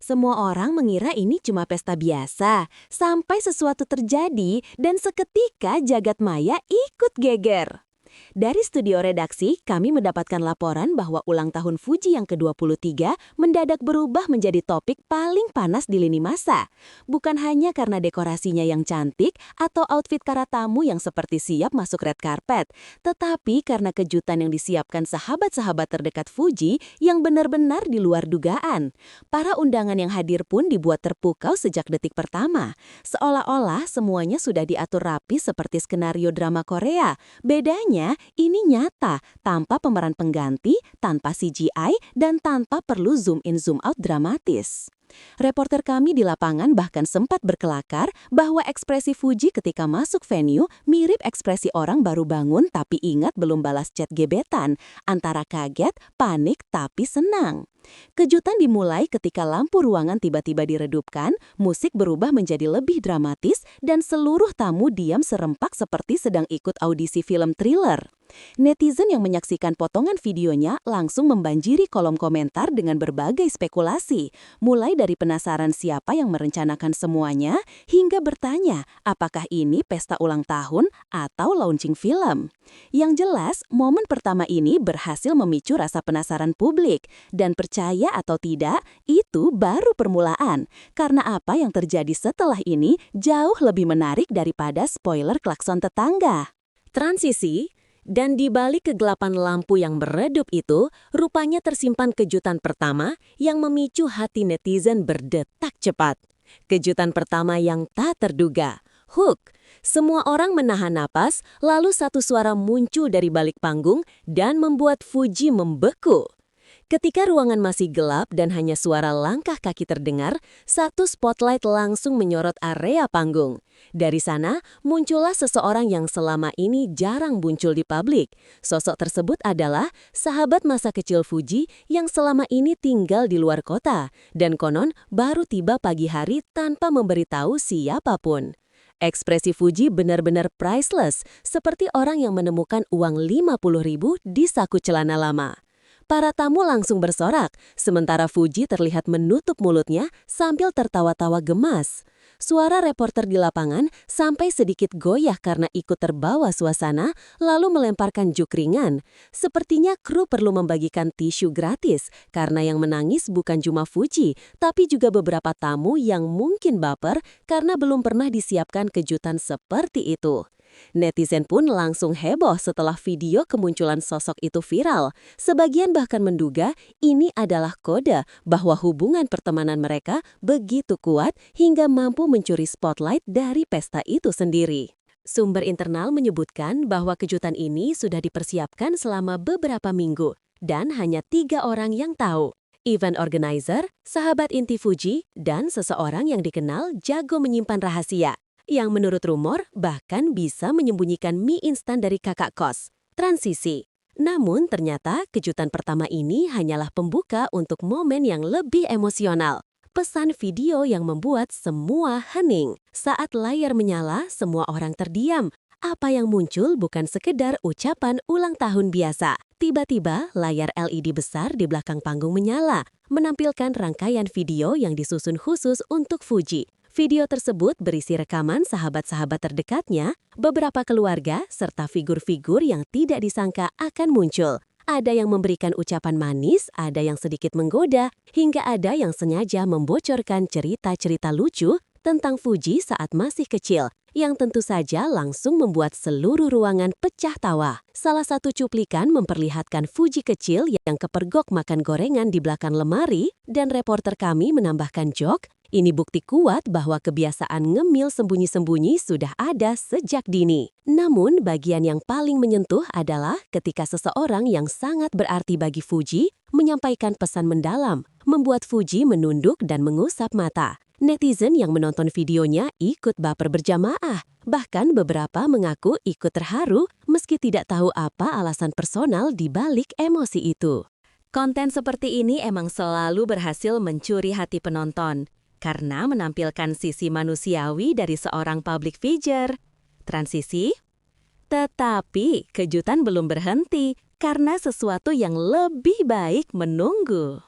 Semua orang mengira ini cuma pesta biasa, sampai sesuatu terjadi dan seketika jagat maya ikut geger. Dari studio redaksi, kami mendapatkan laporan bahwa ulang tahun Fuji yang ke-23 mendadak berubah menjadi topik paling panas di lini masa. Bukan hanya karena dekorasinya yang cantik atau outfit para tamu yang seperti siap masuk red carpet, tetapi karena kejutan yang disiapkan sahabat-sahabat terdekat Fuji yang benar-benar di luar dugaan. Para undangan yang hadir pun dibuat terpukau sejak detik pertama. Seolah-olah semuanya sudah diatur rapi seperti skenario drama Korea. Bedanya, ini nyata, tanpa pemeran pengganti, tanpa CGI, dan tanpa perlu zoom in zoom out dramatis. Reporter kami di lapangan bahkan sempat berkelakar bahwa ekspresi Fuji ketika masuk venue mirip ekspresi orang baru bangun tapi ingat belum balas chat gebetan, antara kaget, panik, tapi senang. Kejutan dimulai ketika lampu ruangan tiba-tiba diredupkan, musik berubah menjadi lebih dramatis, dan seluruh tamu diam serempak seperti sedang ikut audisi film thriller. Netizen yang menyaksikan potongan videonya langsung membanjiri kolom komentar dengan berbagai spekulasi, mulai dari penasaran siapa yang merencanakan semuanya, hingga bertanya apakah ini pesta ulang tahun atau launching film. Yang jelas, momen pertama ini berhasil memicu rasa penasaran publik, dan percaya atau tidak, itu baru permulaan. Karena apa yang terjadi setelah ini jauh lebih menarik daripada spoiler klakson tetangga. Transisi. Dan di balik kegelapan lampu yang beredup itu, rupanya tersimpan kejutan pertama yang memicu hati netizen berdetak cepat. Kejutan pertama yang tak terduga. Hook. Semua orang menahan napas, lalu satu suara muncul dari balik panggung dan membuat Fuji membeku. Ketika ruangan masih gelap dan hanya suara langkah kaki terdengar, satu spotlight langsung menyorot area panggung. Dari sana, muncullah seseorang yang selama ini jarang muncul di publik. Sosok tersebut adalah sahabat masa kecil Fuji yang selama ini tinggal di luar kota, dan konon baru tiba pagi hari tanpa memberitahu siapapun. Ekspresi Fuji benar-benar priceless, seperti orang yang menemukan uang 50.000 di saku celana lama. Para tamu langsung bersorak, sementara Fuji terlihat menutup mulutnya sambil tertawa-tawa gemas. Suara reporter di lapangan sampai sedikit goyah karena ikut terbawa suasana, lalu melemparkan juk ringan. Sepertinya kru perlu membagikan tisu gratis, karena yang menangis bukan cuma Fuji, tapi juga beberapa tamu yang mungkin baper karena belum pernah disiapkan kejutan seperti itu. Netizen pun langsung heboh setelah video kemunculan sosok itu viral. Sebagian bahkan menduga ini adalah kode bahwa hubungan pertemanan mereka begitu kuat hingga mampu mencuri spotlight dari pesta itu sendiri. Sumber internal menyebutkan bahwa kejutan ini sudah dipersiapkan selama beberapa minggu dan hanya 3 orang yang tahu. Event organizer, sahabat inti Fuji, dan seseorang yang dikenal jago menyimpan rahasia, yang menurut rumor bahkan bisa menyembunyikan mie instan dari kakak kos. Transisi. Namun ternyata kejutan pertama ini hanyalah pembuka untuk momen yang lebih emosional. Pesan video yang membuat semua hening. Saat layar menyala, semua orang terdiam. Apa yang muncul bukan sekedar ucapan ulang tahun biasa. Tiba-tiba layar LED besar di belakang panggung menyala, menampilkan rangkaian video yang disusun khusus untuk Fuji. Video tersebut berisi rekaman sahabat-sahabat terdekatnya, beberapa keluarga, serta figur-figur yang tidak disangka akan muncul. Ada yang memberikan ucapan manis, ada yang sedikit menggoda, hingga ada yang sengaja membocorkan cerita-cerita lucu tentang Fuji saat masih kecil, yang tentu saja langsung membuat seluruh ruangan pecah tawa. Salah satu cuplikan memperlihatkan Fuji kecil yang kepergok makan gorengan di belakang lemari, dan reporter kami menambahkan jok, ini bukti kuat bahwa kebiasaan ngemil sembunyi-sembunyi sudah ada sejak dini. Namun, bagian yang paling menyentuh adalah ketika seseorang yang sangat berarti bagi Fuji menyampaikan pesan mendalam, membuat Fuji menunduk dan mengusap mata. Netizen yang menonton videonya ikut baper berjamaah. Bahkan beberapa mengaku ikut terharu meski tidak tahu apa alasan personal di balik emosi itu. Konten seperti ini emang selalu berhasil mencuri hati penonton, karena menampilkan sisi manusiawi dari seorang public figure. Transisi. Tetapi kejutan belum berhenti, karena sesuatu yang lebih baik menunggu.